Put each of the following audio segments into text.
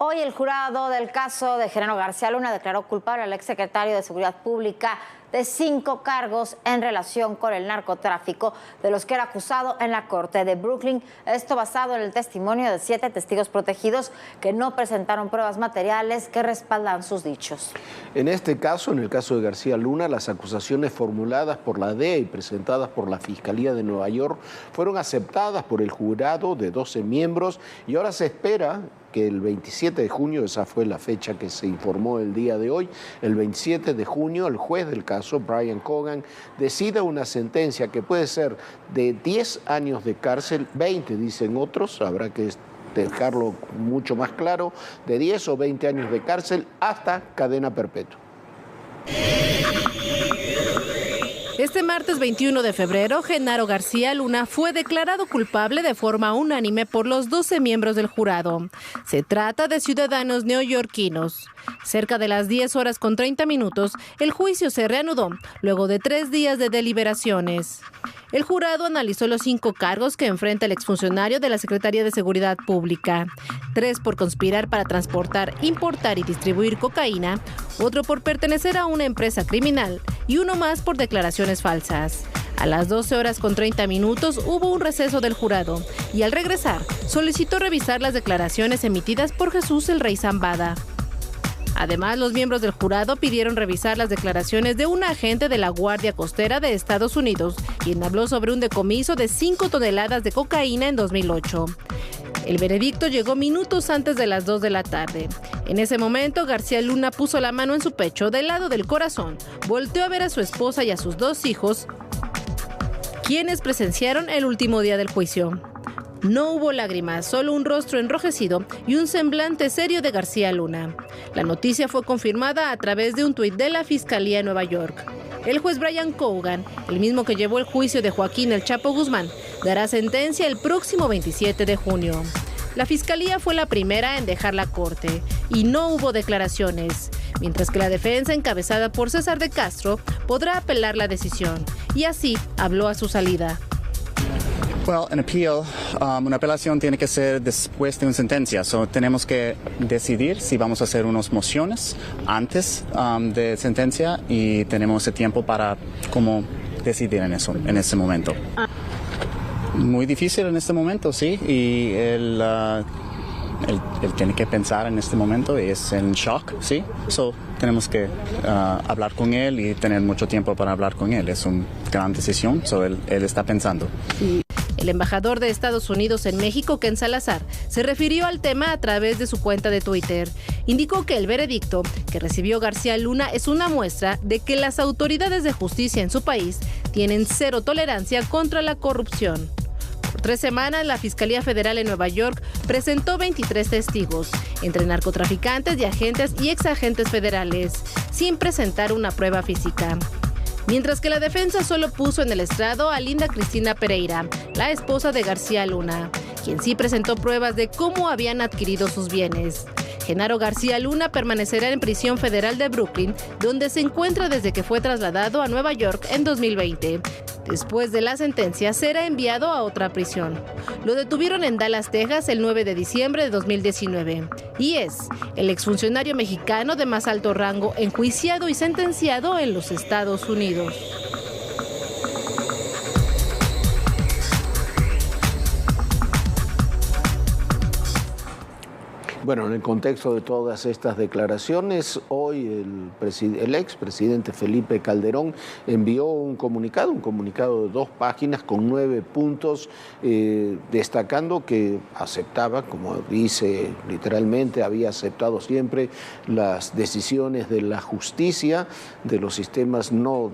Hoy el jurado del caso de Genaro García Luna declaró culpable al exsecretario de Seguridad Pública de 5 cargos en relación con el narcotráfico de los que era acusado en la Corte de Brooklyn. Esto basado en el testimonio de 7 testigos protegidos que no presentaron pruebas materiales que respaldan sus dichos. En este caso, en el caso de García Luna, las acusaciones formuladas por la DEA y presentadas por la Fiscalía de Nueva York fueron aceptadas por el jurado de 12 miembros y ahora se espera que el 27 de junio, esa fue la fecha que se informó el día de hoy, el 27 de junio el juez del caso, Brian Cogan, decida una sentencia que puede ser de 10 años de cárcel, 20 dicen otros, habrá que dejarlo mucho más claro, de 10 o 20 años de cárcel hasta cadena perpetua. Este martes 21 de febrero, Genaro García Luna fue declarado culpable de forma unánime por los 12 miembros del jurado. Se trata de ciudadanos neoyorquinos. Cerca de las 10:30, el juicio se reanudó, luego de 3 días de deliberaciones. El jurado analizó los 5 cargos que enfrenta el exfuncionario de la Secretaría de Seguridad Pública. 3 por conspirar para transportar, importar y distribuir cocaína, otro por pertenecer a una empresa criminal y uno más por declaraciones falsas. A las 12:30 hubo un receso del jurado y al regresar solicitó revisar las declaraciones emitidas por Jesús el Rey Zambada. Además, los miembros del jurado pidieron revisar las declaraciones de un agente de la Guardia Costera de Estados Unidos, quien habló sobre un decomiso de 5 toneladas de cocaína en 2008. El veredicto llegó minutos antes de las 2 de la tarde. En ese momento, García Luna puso la mano en su pecho del lado del corazón, volteó a ver a su esposa y a sus 2 hijos, quienes presenciaron el último día del juicio. No hubo lágrimas, solo un rostro enrojecido y un semblante serio de García Luna. La noticia fue confirmada a través de un tuit de la Fiscalía de Nueva York. El juez Brian Cogan, el mismo que llevó el juicio de Joaquín El Chapo Guzmán, dará sentencia el próximo 27 de junio. La Fiscalía fue la primera en dejar la corte y no hubo declaraciones, mientras que la defensa, encabezada por César de Castro, podrá apelar la decisión y así habló a su salida. Una apelación tiene que ser después de una sentencia. Tenemos que decidir si vamos a hacer unas mociones antes de sentencia y tenemos ese tiempo para cómo decidir en eso, en ese momento. Muy difícil en este momento, sí, y él tiene que pensar en este momento y es en shock, sí. Tenemos que hablar con él y tener mucho tiempo para hablar con él. Es una gran decisión, él está pensando. El embajador de Estados Unidos en México, Ken Salazar, se refirió al tema a través de su cuenta de Twitter. Indicó que el veredicto que recibió García Luna es una muestra de que las autoridades de justicia en su país tienen 0 tolerancia contra la corrupción. Por 3 semanas, la Fiscalía Federal en Nueva York presentó 23 testigos, entre narcotraficantes y agentes y exagentes federales, sin presentar una prueba física. Mientras que la defensa solo puso en el estrado a Linda Cristina Pereira, la esposa de García Luna, quien sí presentó pruebas de cómo habían adquirido sus bienes. Genaro García Luna permanecerá en prisión federal de Brooklyn, donde se encuentra desde que fue trasladado a Nueva York en 2020. Después de la sentencia, será enviado a otra prisión. Lo detuvieron en Dallas, Texas, el 9 de diciembre de 2019. Y es el exfuncionario mexicano de más alto rango enjuiciado y sentenciado en los Estados Unidos. Bueno, en el contexto de todas estas declaraciones, hoy el expresidente Felipe Calderón envió un comunicado de 2 páginas con 9 puntos, destacando que aceptaba, como dice literalmente, había aceptado siempre las decisiones de la justicia, de los sistemas, no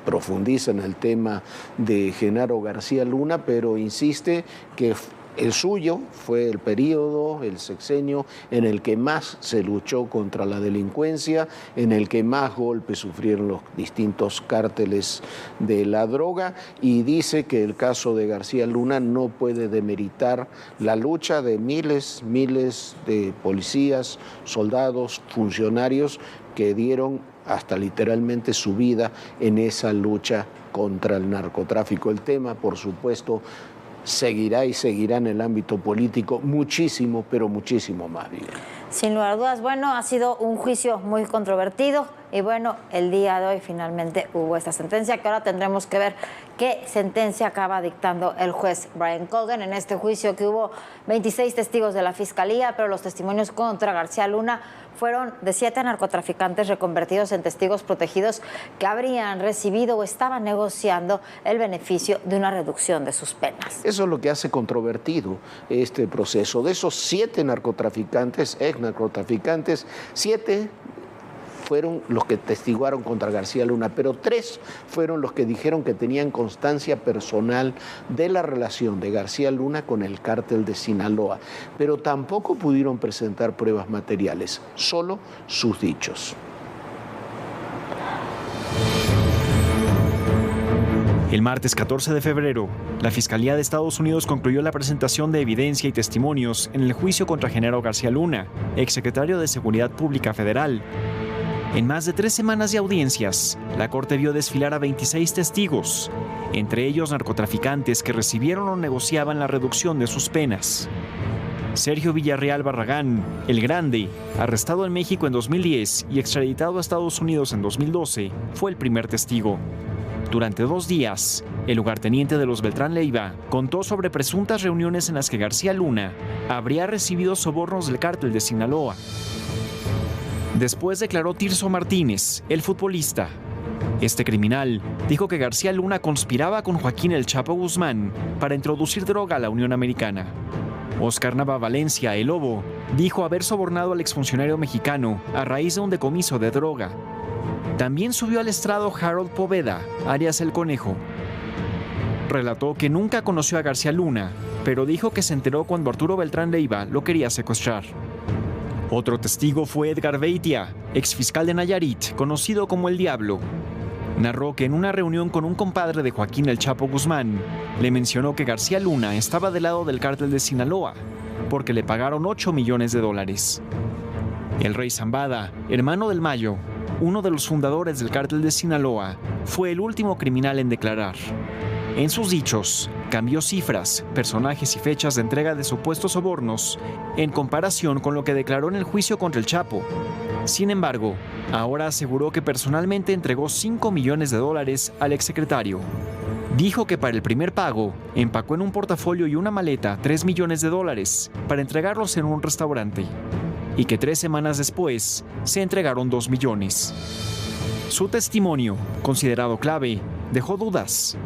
profundiza en el tema de Genaro García Luna, pero insiste que el suyo fue el periodo, el sexenio, en el que más se luchó contra la delincuencia, en el que más golpes sufrieron los distintos cárteles de la droga, y dice que el caso de García Luna no puede demeritar la lucha de miles de policías, soldados, funcionarios que dieron hasta literalmente su vida en esa lucha contra el narcotráfico. El tema, por supuesto, seguirá y seguirá en el ámbito político muchísimo, pero muchísimo más bien. Sin lugar a dudas, bueno, ha sido un juicio muy controvertido y bueno, el día de hoy finalmente hubo esta sentencia que ahora tendremos que ver qué sentencia acaba dictando el juez Brian Colgan en este juicio que hubo 26 testigos de la Fiscalía, pero los testimonios contra García Luna fueron de 7 narcotraficantes reconvertidos en testigos protegidos que habrían recibido o estaban negociando el beneficio de una reducción de sus penas. Eso es lo que hace controvertido este proceso. De esos 7 narcotraficantes, ex-narcotraficantes, 7 fueron los que testiguaron contra García Luna, pero 3 fueron los que dijeron que tenían constancia personal de la relación de García Luna con el cártel de Sinaloa, pero tampoco pudieron presentar pruebas materiales, solo sus dichos. El martes 14 de febrero, la Fiscalía de Estados Unidos concluyó la presentación de evidencia y testimonios en el juicio contra Genaro García Luna, exsecretario de Seguridad Pública Federal. En más de 3 semanas de audiencias, la Corte vio desfilar a 26 testigos, entre ellos narcotraficantes que recibieron o negociaban la reducción de sus penas. Sergio Villarreal Barragán, el Grande, arrestado en México en 2010 y extraditado a Estados Unidos en 2012, fue el primer testigo. Durante 2 días, el lugarteniente de los Beltrán Leiva contó sobre presuntas reuniones en las que García Luna habría recibido sobornos del cártel de Sinaloa. Después declaró Tirso Martínez, el futbolista. Este criminal dijo que García Luna conspiraba con Joaquín El Chapo Guzmán para introducir droga a la Unión Americana. Óscar Nava Valencia, el Lobo, dijo haber sobornado al exfuncionario mexicano a raíz de un decomiso de droga. También subió al estrado Harold Poveda, alias El Conejo. Relató que nunca conoció a García Luna, pero dijo que se enteró cuando Arturo Beltrán Leiva lo quería secuestrar. Otro testigo fue Edgar Beitia, exfiscal de Nayarit, conocido como El Diablo. Narró que en una reunión con un compadre de Joaquín El Chapo Guzmán, le mencionó que García Luna estaba del lado del cártel de Sinaloa, porque le pagaron $8 millones. El Rey Zambada, hermano del Mayo, uno de los fundadores del cártel de Sinaloa, fue el último criminal en declarar. En sus dichos, cambió cifras, personajes y fechas de entrega de supuestos sobornos en comparación con lo que declaró en el juicio contra el Chapo. Sin embargo, ahora aseguró que personalmente entregó $5 millones al exsecretario. Dijo que para el primer pago, empacó en un portafolio y una maleta $3 millones para entregarlos en un restaurante, y que 3 semanas después se entregaron $2 millones. Su testimonio, considerado clave, dejó dudas.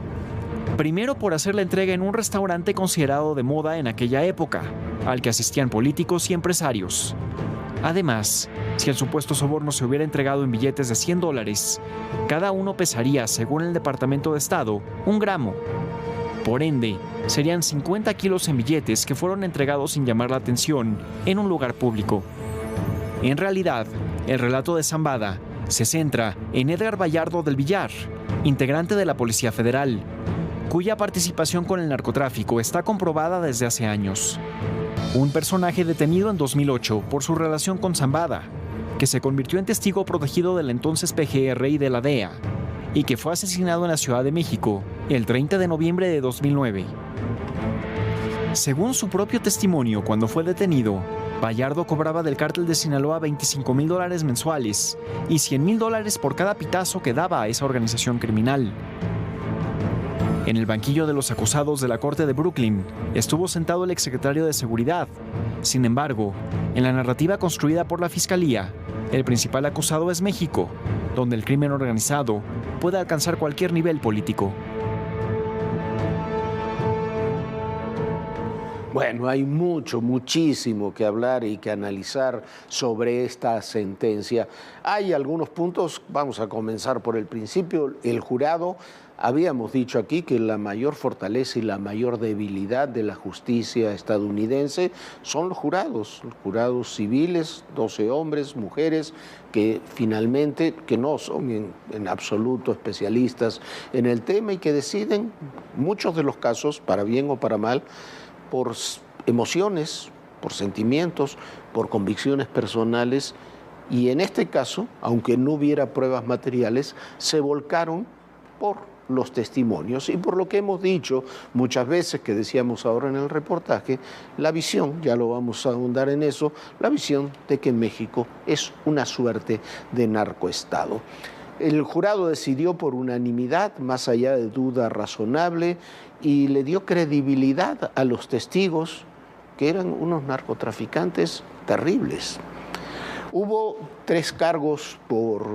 Primero por hacer la entrega en un restaurante considerado de moda en aquella época, al que asistían políticos y empresarios. Además, si el supuesto soborno se hubiera entregado en billetes de $100, cada uno pesaría, según el Departamento de Estado, 1 gramo. Por ende, serían 50 kilos en billetes que fueron entregados sin llamar la atención en un lugar público. En realidad, el relato de Zambada se centra en Edgar Vallardo del Villar, integrante de la Policía Federal, cuya participación con el narcotráfico está comprobada desde hace años. Un personaje detenido en 2008 por su relación con Zambada, que se convirtió en testigo protegido del entonces PGR y de la DEA, y que fue asesinado en la Ciudad de México el 30 de noviembre de 2009. Según su propio testimonio, cuando fue detenido, Vallardo cobraba del cártel de Sinaloa $25,000 mensuales y $100,000 por cada pitazo que daba a esa organización criminal. En el banquillo de los acusados de la Corte de Brooklyn estuvo sentado el exsecretario de Seguridad. Sin embargo, en la narrativa construida por la Fiscalía, el principal acusado es México, donde el crimen organizado puede alcanzar cualquier nivel político. Bueno, hay muchísimo que hablar y que analizar sobre esta sentencia. Hay algunos puntos, vamos a comenzar por el principio. El jurado, habíamos dicho aquí que la mayor fortaleza y la mayor debilidad de la justicia estadounidense son los jurados civiles, 12 hombres, mujeres, que finalmente que no son en absoluto especialistas en el tema y que deciden muchos de los casos, para bien o para mal, por emociones, por sentimientos, por convicciones personales, y en este caso, aunque no hubiera pruebas materiales, se volcaron por los testimonios y por lo que hemos dicho muchas veces, que decíamos ahora en el reportaje, la visión, ya lo vamos a ahondar en eso, la visión de que México es una suerte de narcoestado. El jurado decidió por unanimidad, más allá de duda razonable, y le dio credibilidad a los testigos, que eran unos narcotraficantes terribles. Hubo 3 cargos por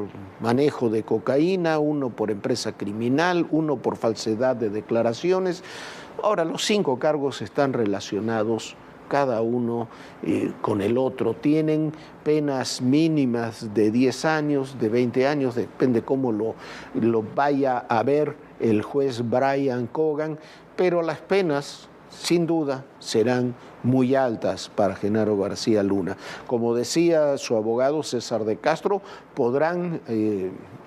manejo de cocaína, 1 por empresa criminal, 1 por falsedad de declaraciones. Ahora, los 5 cargos están relacionados cada uno con el otro. Tienen penas mínimas de 10 años, de 20 años, depende cómo lo vaya a ver el juez Brian Cogan, pero las penas, sin duda, serán muy altas para Genaro García Luna. Como decía su abogado César de Castro, podrán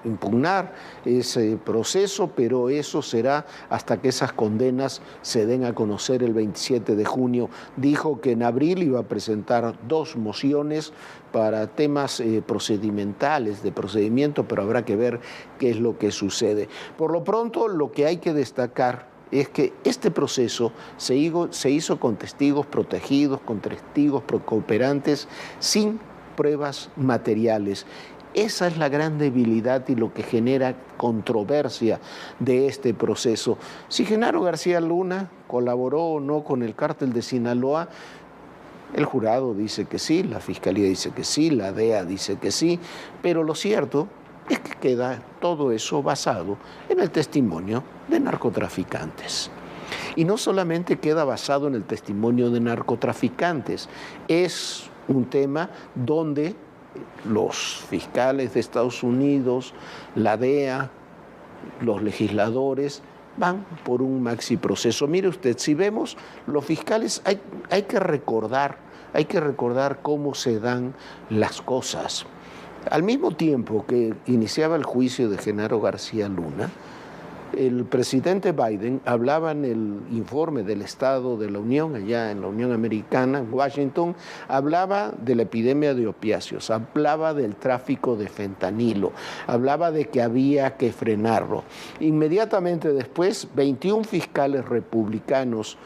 impugnar ese proceso, pero eso será hasta que esas condenas se den a conocer el 27 de junio. Dijo que en abril iba a presentar 2 mociones para temas procedimentales, de procedimiento, pero habrá que ver qué es lo que sucede. Por lo pronto, lo que hay que destacar es que este proceso se hizo con testigos protegidos, con testigos cooperantes, sin pruebas materiales. Esa es la gran debilidad y lo que genera controversia de este proceso. Si Genaro García Luna colaboró o no con el cártel de Sinaloa, el jurado dice que sí, la fiscalía dice que sí, la DEA dice que sí, pero lo cierto es que queda todo eso basado en el testimonio de narcotraficantes. Y no solamente queda basado en el testimonio de narcotraficantes, es un tema donde los fiscales de Estados Unidos, la DEA, los legisladores van por un maxi proceso. Mire usted, si vemos los fiscales, hay que recordar cómo se dan las cosas. Al mismo tiempo que iniciaba el juicio de Genaro García Luna, el presidente Biden hablaba en el informe del Estado de la Unión, allá en la Unión Americana, en Washington, hablaba de la epidemia de opiáceos, hablaba del tráfico de fentanilo, hablaba de que había que frenarlo. Inmediatamente después, 21 fiscales republicanos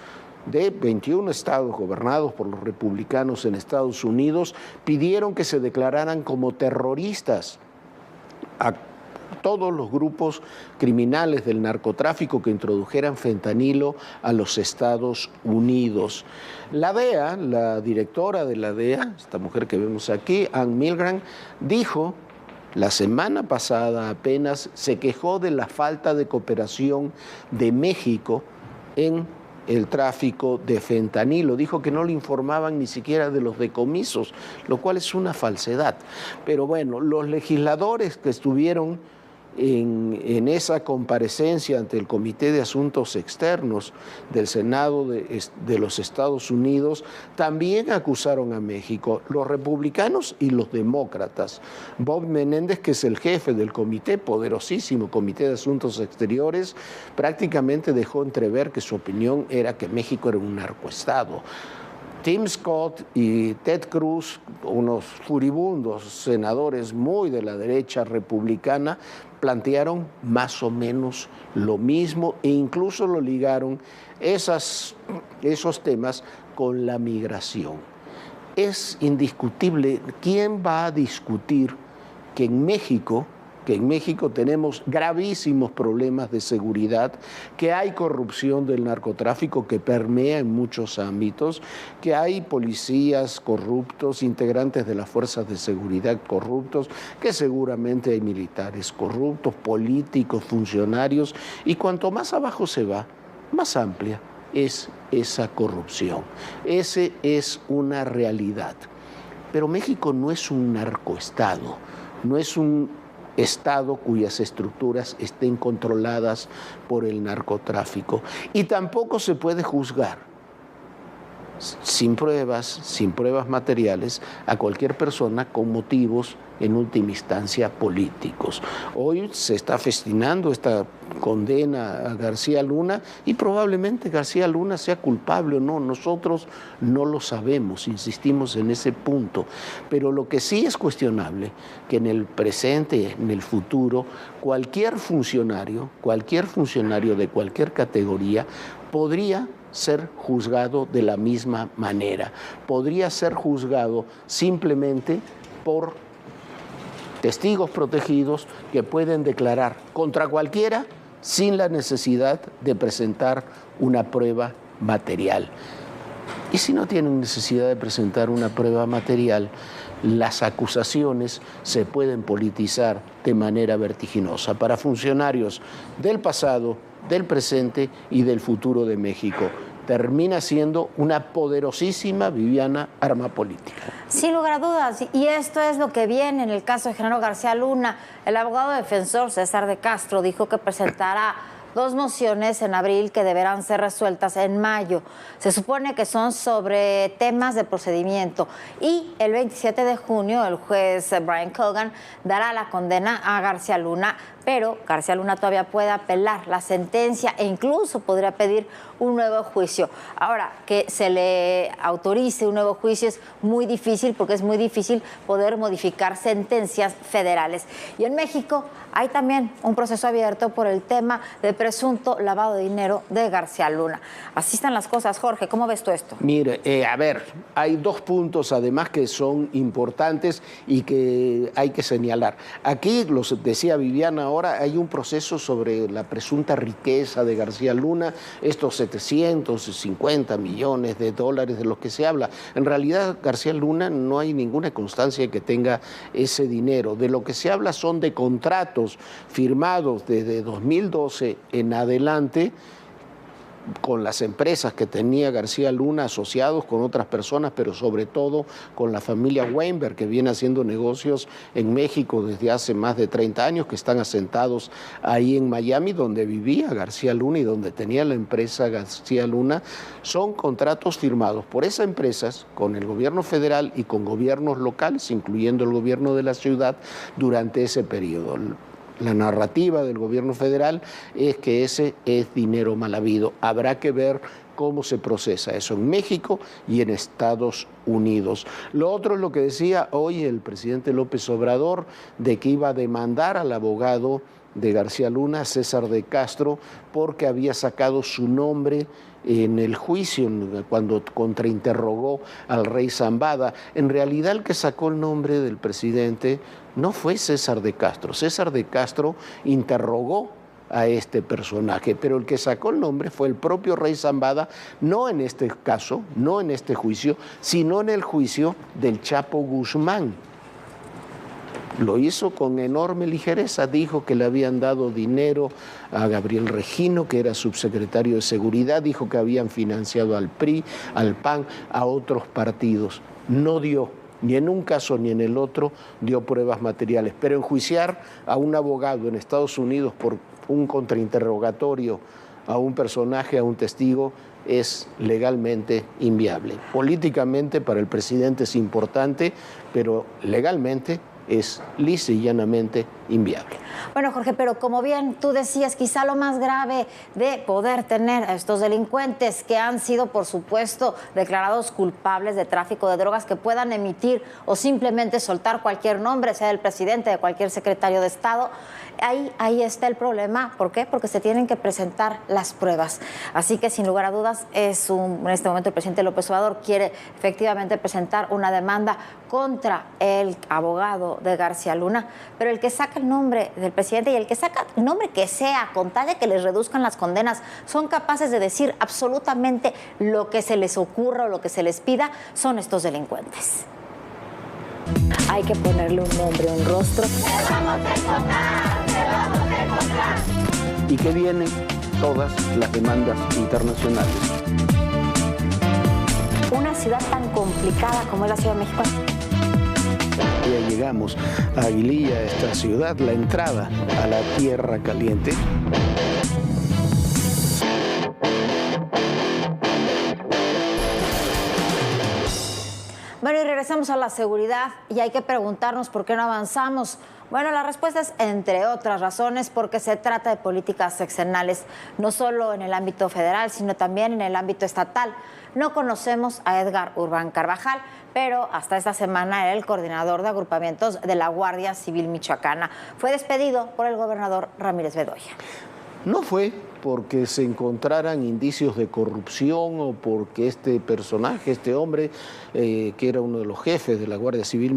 de 21 estados gobernados por los republicanos en Estados Unidos pidieron que se declararan como terroristas a todos los grupos criminales del narcotráfico que introdujeran fentanilo a los Estados Unidos. La DEA, la directora de la DEA, esta mujer que vemos aquí, Ann Milgram, dijo la semana pasada apenas, se quejó de la falta de cooperación de México en el tráfico de fentanilo. Dijo que no le informaban ni siquiera de los decomisos, lo cual es una falsedad. Pero bueno, los legisladores que estuvieron en esa comparecencia ante el Comité de Asuntos Externos del Senado de los Estados Unidos también acusaron a México, los republicanos y los demócratas. Bob Menéndez, que es el jefe del comité, poderosísimo Comité de Asuntos Exteriores, prácticamente dejó entrever que su opinión era que México era un narcoestado. Tim Scott y Ted Cruz, unos furibundos senadores muy de la derecha republicana, plantearon más o menos lo mismo e incluso lo ligaron esos temas con la migración. Es indiscutible, ¿quién va a discutir que en México tenemos gravísimos problemas de seguridad, que hay corrupción del narcotráfico que permea en muchos ámbitos, que hay policías corruptos, integrantes de las fuerzas de seguridad corruptos, que seguramente hay militares corruptos, políticos, funcionarios, y cuanto más abajo se va, más amplia es esa corrupción? Esa es una realidad. Pero México no es un narcoestado, no es un Estado cuyas estructuras estén controladas por el narcotráfico. Y tampoco se puede juzgar sin pruebas materiales, a cualquier persona con motivos en última instancia políticos. Hoy se está festinando esta condena a García Luna y probablemente García Luna sea culpable o no, nosotros no lo sabemos, insistimos en ese punto, pero lo que sí es cuestionable, que en el presente y en el futuro, cualquier funcionario de cualquier categoría podría ser juzgado de la misma manera, podría ser juzgado simplemente por testigos protegidos que pueden declarar contra cualquiera sin la necesidad de presentar una prueba material. Y si no tienen necesidad de presentar una prueba material, las acusaciones se pueden politizar de manera vertiginosa para funcionarios del pasado, del presente y del futuro de México. Termina siendo una poderosísima, Viviana, arma política. Sin lugar a dudas, y esto es lo que viene en el caso de Genaro García Luna. El abogado defensor César de Castro dijo que presentará 2 mociones en abril que deberán ser resueltas en mayo. Se supone que son sobre temas de procedimiento y el 27 de junio el juez Brian Cogan dará la condena a García Luna, pero García Luna todavía puede apelar la sentencia e incluso podría pedir un nuevo juicio. Ahora, que se le autorice un nuevo juicio es muy difícil porque es muy difícil poder modificar sentencias federales. Y en México hay también un proceso abierto por el tema de presunto lavado de dinero de García Luna. Así están las cosas, Jorge. ¿Cómo ves tú esto? Mire, hay 2 puntos además que son importantes y que hay que señalar. Aquí, los decía Viviana ahora, hay un proceso sobre la presunta riqueza de García Luna, estos 750 millones de dólares de los que se habla. En realidad, García Luna no hay ninguna constancia de que tenga ese dinero. De lo que se habla son de contratos firmados desde 2012 en adelante con las empresas que tenía García Luna, asociados con otras personas, pero sobre todo con la familia Weinberg, que viene haciendo negocios en México desde hace más de 30 años, que están asentados ahí en Miami, donde vivía García Luna y donde tenía la empresa García Luna. Son contratos firmados por esas empresas con el gobierno federal y con gobiernos locales, incluyendo el gobierno de la ciudad, durante ese periodo. La narrativa del gobierno federal es que ese es dinero mal habido. Habrá que ver cómo se procesa eso en México y en Estados Unidos. Lo otro es lo que decía hoy el presidente López Obrador, de que iba a demandar al abogado de García Luna, César de Castro, porque había sacado su nombre en el juicio cuando contrainterrogó al rey Zambada. En realidad el que sacó el nombre del presidente no fue César de Castro. César de Castro interrogó a este personaje, pero el que sacó el nombre fue el propio rey Zambada, no en este caso, no en este juicio, sino en el juicio del Chapo Guzmán. Lo hizo con enorme ligereza, dijo que le habían dado dinero a Gabriel Regino, que era subsecretario de Seguridad, dijo que habían financiado al PRI, al PAN, a otros partidos. No dio, ni en un caso ni en el otro, dio pruebas materiales. Pero enjuiciar a un abogado en Estados Unidos por un contrainterrogatorio a un personaje, a un testigo, es legalmente inviable. Políticamente para el presidente es importante, pero legalmente es lisa y llanamente inviable. Bueno, Jorge, pero como bien tú decías, quizá lo más grave de poder tener a estos delincuentes que han sido, por supuesto, declarados culpables de tráfico de drogas, que puedan emitir o simplemente soltar cualquier nombre, sea del presidente, de cualquier secretario de Estado. Ahí está el problema. ¿Por qué? Porque se tienen que presentar las pruebas. Así que, sin lugar a dudas, en este momento el presidente López Obrador quiere efectivamente presentar una demanda contra el abogado de García Luna, pero el que saca el nombre del presidente y el que saca el nombre que sea, con tal de que les reduzcan las condenas, son capaces de decir absolutamente lo que se les ocurra o lo que se les pida, son estos delincuentes. Hay que ponerle un nombre, un rostro. ¡Te vamos a encontrar! ¡Te vamos a encontrar! Y que vienen todas las demandas internacionales. Una ciudad tan complicada como es la Ciudad de México. Ya llegamos a Aguililla, esta ciudad, la entrada a la Tierra Caliente. regresamos a la seguridad y hay que preguntarnos por qué no avanzamos. Bueno, la respuesta es, entre otras razones, porque se trata de políticas sexenales, no solo en el ámbito federal, sino también en el ámbito estatal. No conocemos a Edgar Urbán Carvajal, pero hasta esta semana era el coordinador de agrupamientos de la Guardia Civil Michoacana. Fue despedido por el gobernador Ramírez Bedoya. No fue porque se encontraran indicios de corrupción o porque este personaje, este hombre, que era uno de los jefes de la Guardia Civil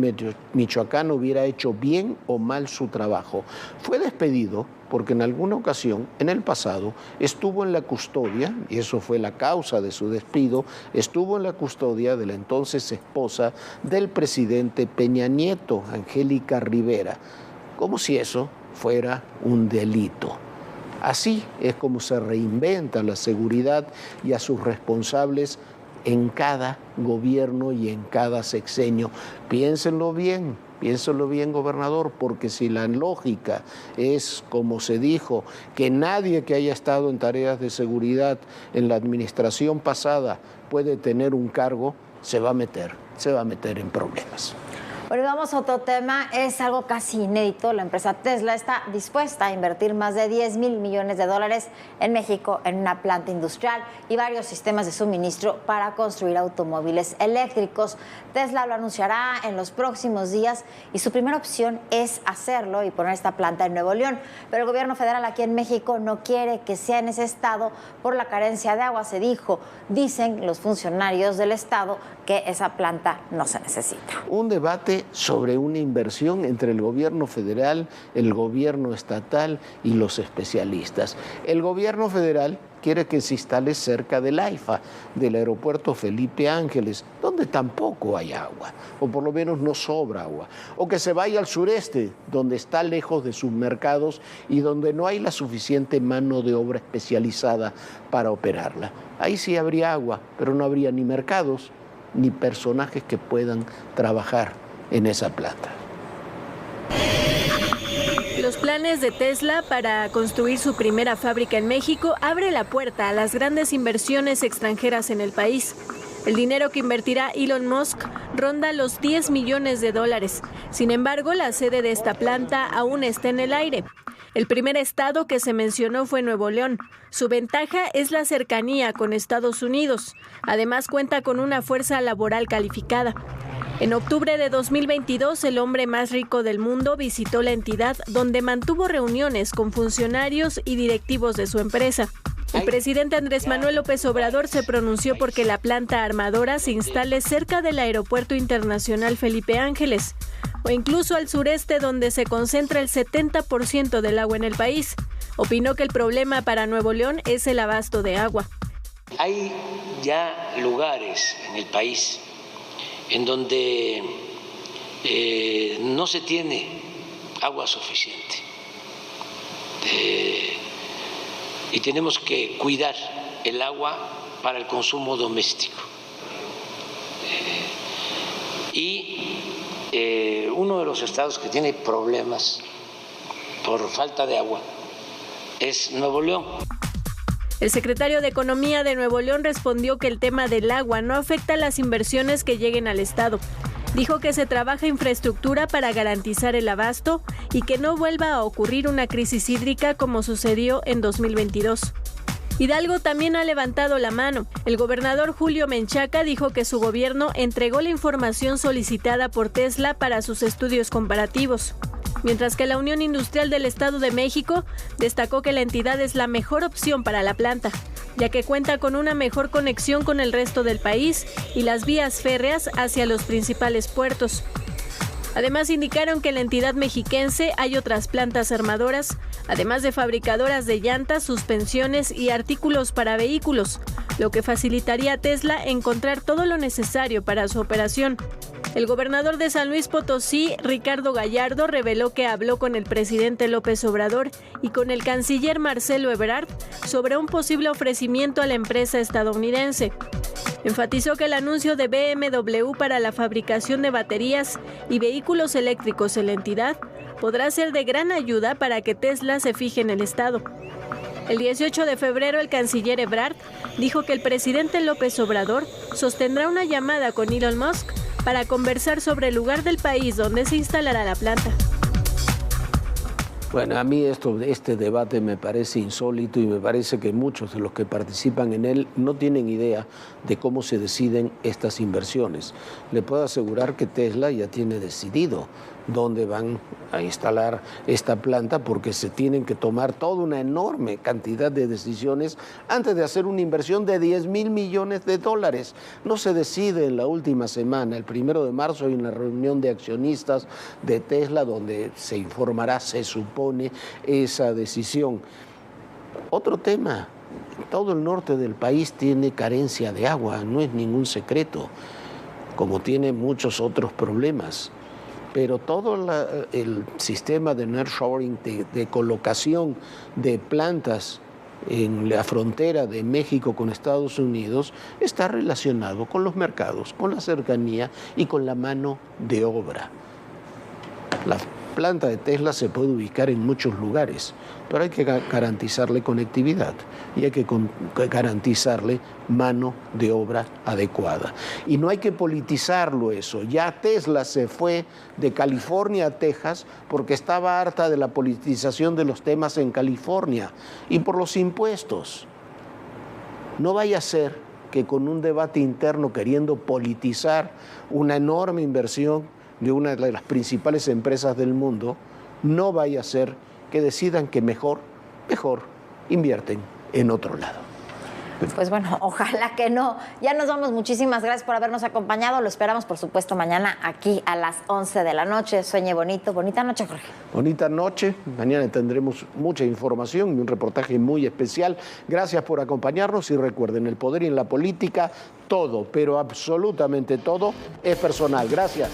Michoacana, hubiera hecho bien o mal su trabajo. Fue despedido porque en alguna ocasión, en el pasado, estuvo en la custodia, y eso fue la causa de su despido, estuvo en la custodia de la entonces esposa del presidente Peña Nieto, Angélica Rivera, como si eso fuera un delito. Así es como se reinventa la seguridad y a sus responsables en cada gobierno y en cada sexenio. Piénsenlo bien, gobernador, porque si la lógica es, como se dijo, que nadie que haya estado en tareas de seguridad en la administración pasada puede tener un cargo, se va a meter en problemas. Bueno, vamos a otro tema, es algo casi inédito. La empresa Tesla está dispuesta a invertir más de $10,000 millones en México en una planta industrial y varios sistemas de suministro para construir automóviles eléctricos. Tesla lo anunciará en los próximos días y su primera opción es hacerlo y poner esta planta en Nuevo León. Pero el gobierno federal aquí en México no quiere que sea en ese estado por la carencia de agua, se dijo. Dicen los funcionarios del estado que esa planta no se necesita. Un debate sobre una inversión entre el gobierno federal, el gobierno estatal y los especialistas. El gobierno federal quiere que se instale cerca del AIFA, del aeropuerto Felipe Ángeles, donde tampoco hay agua, o por lo menos no sobra agua. O que se vaya al sureste, donde está lejos de sus mercados y donde no hay la suficiente mano de obra especializada para operarla. Ahí sí habría agua, pero no habría ni mercados ni personajes que puedan trabajar en esa planta. Los planes de Tesla para construir su primera fábrica en México abre la puerta a las grandes inversiones extranjeras en el país. El dinero que invertirá Elon Musk ronda los $10 millones. Sin embargo, la sede de esta planta aún está en el aire. El primer estado que se mencionó fue Nuevo León. Su ventaja es la cercanía con Estados Unidos. Además, cuenta con una fuerza laboral calificada. En octubre de 2022, el hombre más rico del mundo visitó la entidad, donde mantuvo reuniones con funcionarios y directivos de su empresa. El presidente Andrés Manuel López Obrador se pronunció porque la planta armadora se instale cerca del Aeropuerto Internacional Felipe Ángeles, o incluso al sureste, donde se concentra el 70% del agua en el país. Opinó que el problema para Nuevo León es el abasto de agua. Hay ya lugares en el país en donde no se tiene agua suficiente y tenemos que cuidar el agua para el consumo doméstico. Uno de los estados que tiene problemas por falta de agua es Nuevo León. El secretario de Economía de Nuevo León respondió que el tema del agua no afecta a las inversiones que lleguen al estado. Dijo que se trabaja infraestructura para garantizar el abasto y que no vuelva a ocurrir una crisis hídrica como sucedió en 2022. Hidalgo también ha levantado la mano. El gobernador Julio Menchaca dijo que su gobierno entregó la información solicitada por Tesla para sus estudios comparativos. Mientras que la Unión Industrial del Estado de México destacó que la entidad es la mejor opción para la planta, ya que cuenta con una mejor conexión con el resto del país y las vías férreas hacia los principales puertos. Además, indicaron que en la entidad mexiquense hay otras plantas armadoras, además de fabricadoras de llantas, suspensiones y artículos para vehículos, lo que facilitaría a Tesla encontrar todo lo necesario para su operación. El gobernador de San Luis Potosí, Ricardo Gallardo, reveló que habló con el presidente López Obrador y con el canciller Marcelo Ebrard sobre un posible ofrecimiento a la empresa estadounidense. Enfatizó que el anuncio de BMW para la fabricación de baterías y vehículos eléctricos en la entidad podrá ser de gran ayuda para que Tesla se fije en el estado. El 18 de febrero, el canciller Ebrard dijo que el presidente López Obrador sostendrá una llamada con Elon Musk para conversar sobre el lugar del país donde se instalará la planta. Bueno, a mí este debate me parece insólito y me parece que muchos de los que participan en él no tienen idea de cómo se deciden estas inversiones. Le puedo asegurar que Tesla ya tiene decidido dónde van a instalar esta planta porque se tienen que tomar toda una enorme cantidad de decisiones antes de hacer una inversión de $10,000 millones. No se decide en la última semana. El 1 de marzo hay una reunión de accionistas de Tesla donde se informará, se supone, esa decisión. Otro tema, todo el norte del país tiene carencia de agua, no es ningún secreto, como tiene muchos otros problemas. Pero todo el sistema de nearshoring, de colocación de plantas en la frontera de México con Estados Unidos, está relacionado con los mercados, con la cercanía y con la mano de obra. La planta de Tesla se puede ubicar en muchos lugares, pero hay que garantizarle conectividad y hay que garantizarle mano de obra adecuada. Y no hay que politizarlo eso. Ya Tesla se fue de California a Texas porque estaba harta de la politización de los temas en California y por los impuestos. No vaya a ser que con un debate interno queriendo politizar una enorme inversión de una de las principales empresas del mundo, no vaya a ser que decidan que mejor invierten en otro lado. Pues bueno, ojalá que no. Ya nos vamos. Muchísimas gracias por habernos acompañado. Lo esperamos, por supuesto, mañana aquí a las 11 de la noche. Sueñe bonito. Bonita noche, Jorge. Bonita noche. Mañana tendremos mucha información y un reportaje muy especial. Gracias por acompañarnos y recuerden, el poder y en la política, todo, pero absolutamente todo, es personal. Gracias.